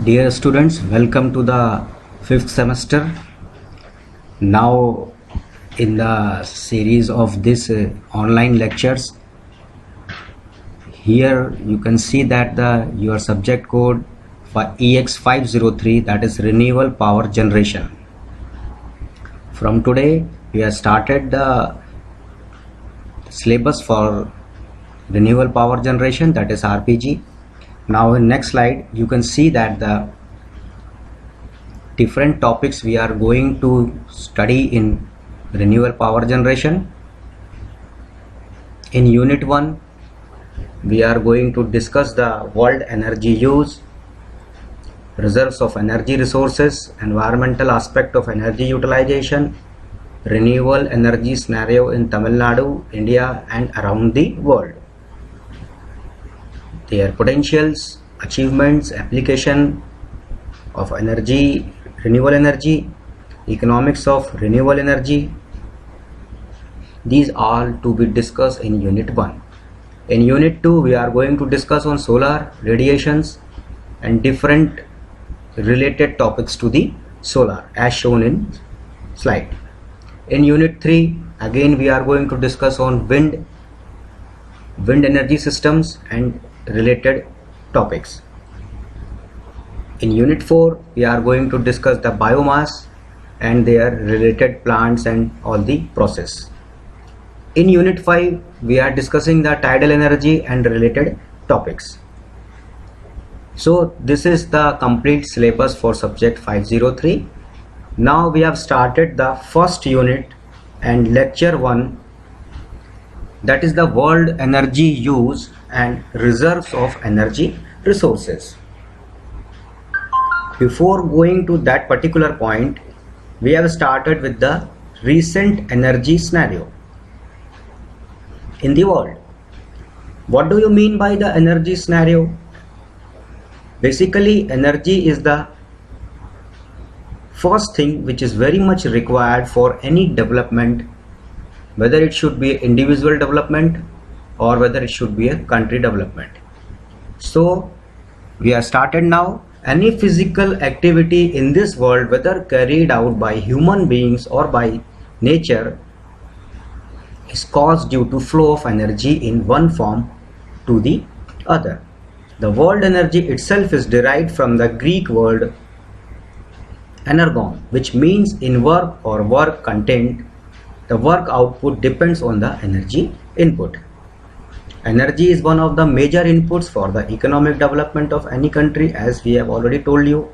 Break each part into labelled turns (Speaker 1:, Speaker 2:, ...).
Speaker 1: Dear students, welcome to the fifth semester. Now, in the series of this online lectures, here you can see that your subject code for EX503, that is renewable power generation. From today, we have started the syllabus for renewable power generation, that is RPG. Now in next slide you can see that the different topics we are going to study in renewable power generation. In unit 1 we are going to discuss the world energy use, reserves of energy resources, environmental aspect of energy utilization, renewable energy scenario in Tamil Nadu, India and around the world, their potentials, achievements, application of energy, renewable energy, economics of renewable energy. These all to be discussed in unit 1. In unit 2 we are going to discuss on solar radiations and different related topics to the solar as shown in slide. In unit 3 again we are going to discuss on wind energy systems and related topics. In unit 4 we are going to discuss the biomass and their related plants and all the process. In unit 5 we are discussing the tidal energy and related topics. So this is the complete syllabus for subject 503. Now we have started the first unit and lecture 1, that is the world energy use and reserves of energy resources. Before going to that particular point, we have started with the recent energy scenario in the world. What do you mean by the energy scenario? Basically, energy is the first thing which is very much required for any development, whether it should be individual development or whether it should be a country development. So we are started now. Any physical activity in this world, whether carried out by human beings or by nature, is caused due to flow of energy in one form to the other. The world energy itself is derived from the Greek word energon, which means in work or work content. The work output depends on the energy input. Energy is one of the major inputs for the economic development of any country, as we have already told you.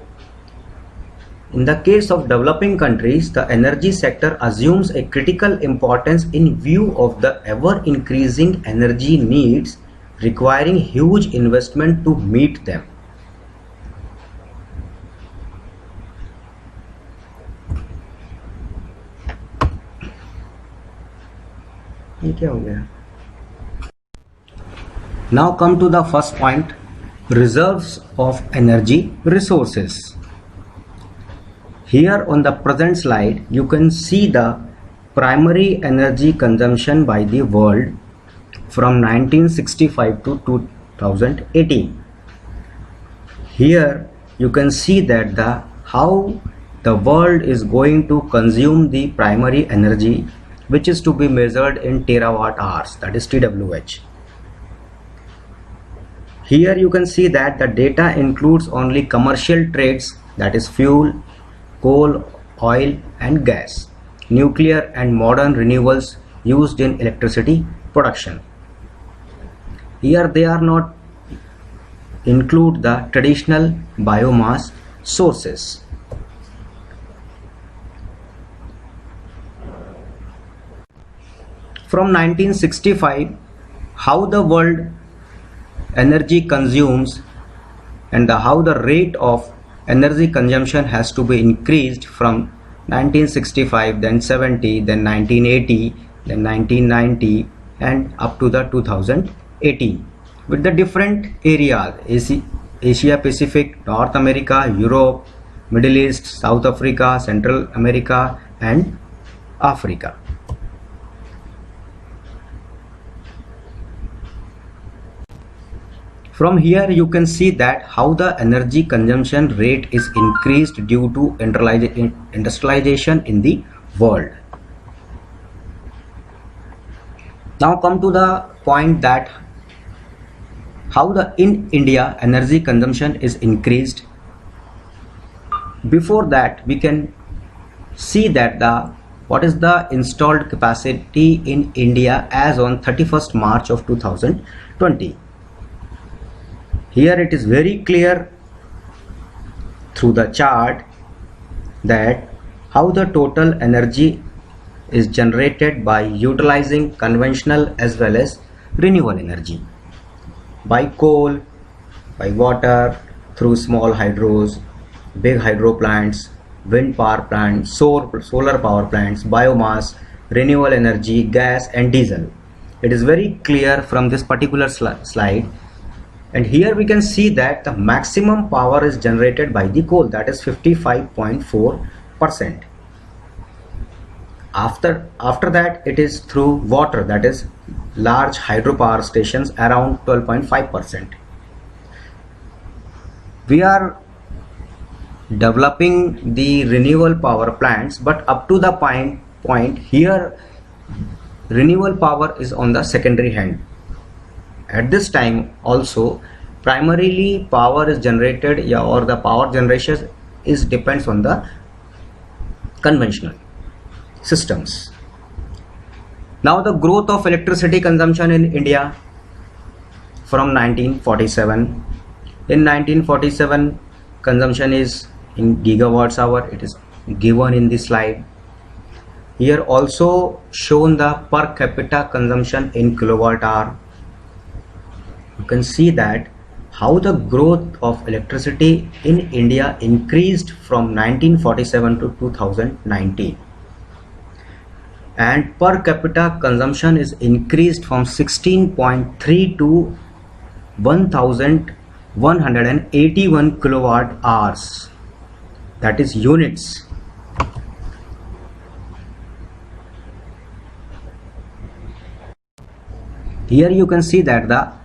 Speaker 1: In the case of developing countries, the energy sector assumes a critical importance in view of the ever increasing energy needs requiring huge investment to meet them. ये क्या हो गया? Now come to the first point, reserves of energy resources. Here on the present slide you can see the primary energy consumption by the world from 1965 to 2018. Here you can see that how the world is going to consume the primary energy, which is to be measured in terawatt hours, that is TWH. Here you can see that the data includes only commercial trades, that is fuel, coal, oil and gas, nuclear and modern renewables used in electricity production. Here they are not include the traditional biomass sources. From 1965, how the world energy consumes and how the rate of energy consumption has to be increased from 1965, then 70, then 1980, then 1990 and up to the 2018 with the different areas: Asia Pacific, North America, Europe, Middle East, South Africa, Central America and Africa. From here you can see that how the energy consumption rate is increased due to industrialization in the world. Now come to the point that how the in India energy consumption is increased. Before that we can see that what is the installed capacity in India as on 31st March of 2020. Here it is very clear through the chart that how the total energy is generated by utilizing conventional as well as renewable energy, by coal, by water, through small hydros, big hydro plants, wind power plants, solar power plants, biomass, renewable energy, gas and diesel. It is very clear from this particular slide, and here we can see that the maximum power is generated by the coal, that is 55.4%. After that it is through water, that is large hydropower stations, around 12.5%. We are developing the renewable power plants, but up to the point here renewable power is on the secondary hand. At this time also primarily power is generated, or the power generation depends on the conventional systems. Now the growth of electricity consumption in India from 1947. In 1947 consumption is in gigawatts hour. It is given in this slide. Here also shown the per capita consumption in kilowatt hour. You can see that how the growth of electricity in India increased from 1947 to 2019, and per capita consumption is increased from 16.3 to 1181 kilowatt hours, that is units. Here you can see that the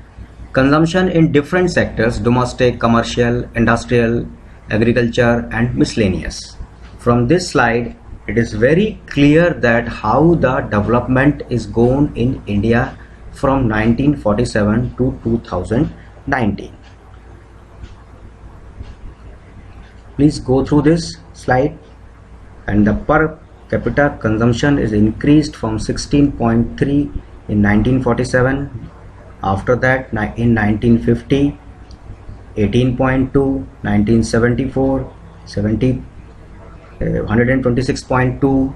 Speaker 1: consumption in different sectors: domestic, commercial, industrial, agriculture and miscellaneous. From this slide it is very clear that how the development is going in India from 1947 to 2019. Please go through this slide. And the per capita consumption is increased from 16.3 in 1947. After that in 1950 18.2, 1974 126.2.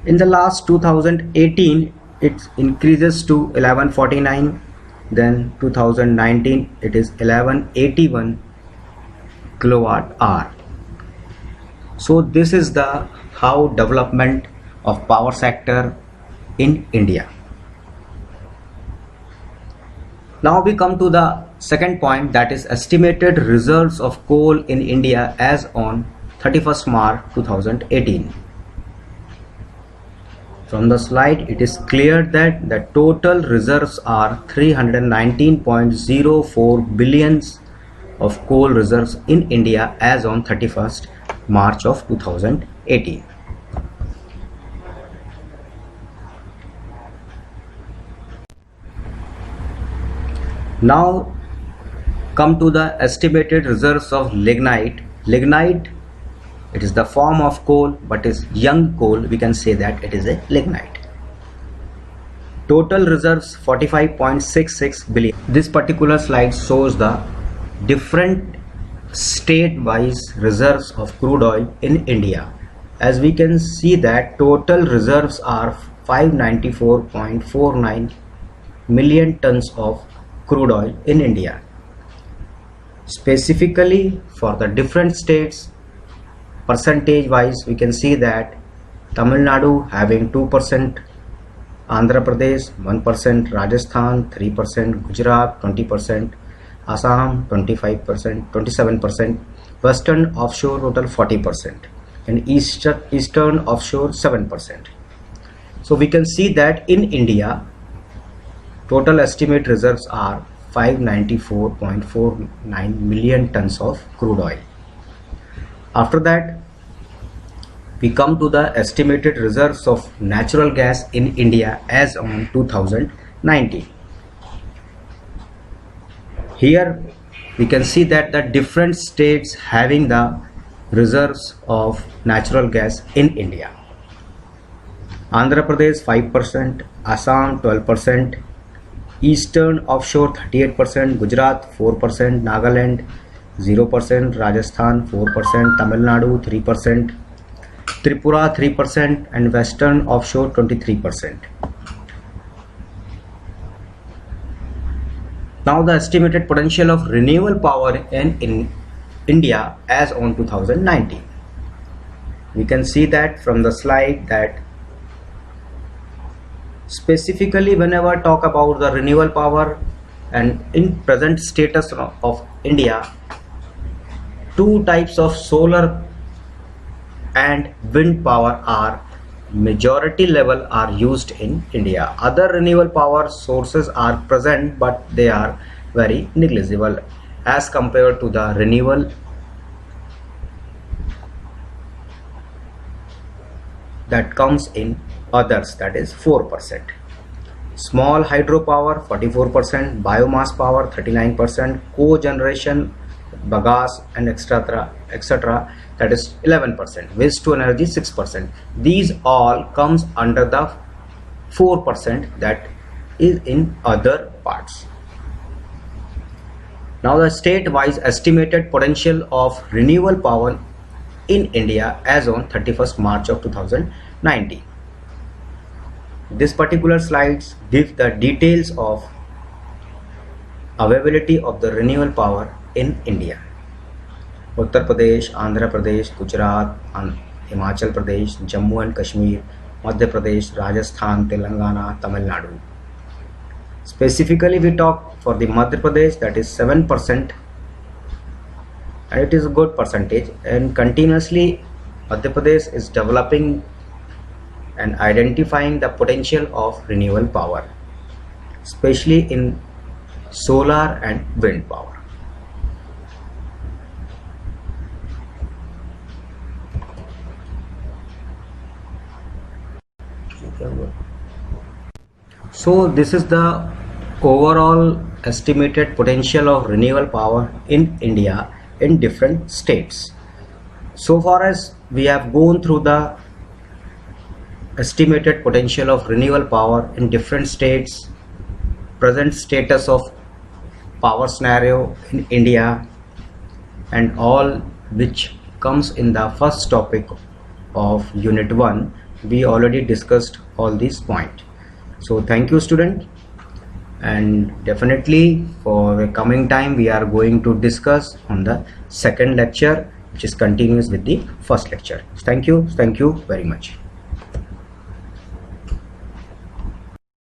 Speaker 1: in the last 2018 it increases to 1149, then 2019 it is 1181 kilowatt hour. So this is the how development of power sector in India. Now we come to the second point, that is estimated reserves of coal in India as on 31st March 2018. From the slide it is clear that the total reserves are 319.04 billions of coal reserves in India as on 31st March of 2018. Now come to the estimated reserves of lignite. Lignite, it is the form of coal but is young coal, we can say that it is a lignite. Total reserves 45.66 billion. This particular slide shows the different state-wise reserves of crude oil in India. As we can see that total reserves are 594.49 million tons of crude oil in India. Specifically for the different states, percentage wise we can see that Tamil Nadu having 2%, Andhra Pradesh 1%, Rajasthan 3%, Gujarat 20%, Assam 25%, 27%, Western offshore total 40%, and Eastern offshore 7%. So we can see that in India total estimate reserves are 594.49 million tons of crude oil. After that, we come to the estimated reserves of natural gas in India as on 2019. Here we can see that the different states having the reserves of natural gas in India. Andhra Pradesh 5%, Assam 12%, Eastern offshore 38%, Gujarat 4%, Nagaland 0%, Rajasthan 4%, Tamil Nadu 3%, Tripura 3%, and Western offshore 23%. Now the estimated potential of renewable power in India as on 2019. We can see that from the slide that specifically whenever I talk about the renewable power and in present status of India, two types of solar and wind power are majority level are used in India. Other renewable power sources are present, but they are very negligible as compared to the renewable that comes in others, that is 4%. Small hydropower 44%, biomass power 39%, co-generation, bagasse and etc., that is 11%, waste to energy 6%. These all comes under the 4% that is in other parts. Now the state-wise estimated potential of renewable power in India as on 31st March of 2019. This particular slides give the details of availability of the renewable power in India. Uttar Pradesh, Andhra Pradesh, Gujarat, Himachal Pradesh, Jammu and Kashmir, Madhya Pradesh, Rajasthan, Telangana, Tamil Nadu. Specifically we talk for the Madhya Pradesh, that is 7%, and it is a good percentage, and continuously Madhya Pradesh is developing and identifying the potential of renewable power, especially in solar and wind power. So this is the overall estimated potential of renewable power in India in different states. So far as we have gone through the estimated potential of renewable power in different states, present status of power scenario in India, and all which comes in the first topic of unit 1, we already discussed all these points. So thank you student, and definitely for the coming time we are going to discuss on the second lecture, which is continuous with the first lecture. Thank you very much.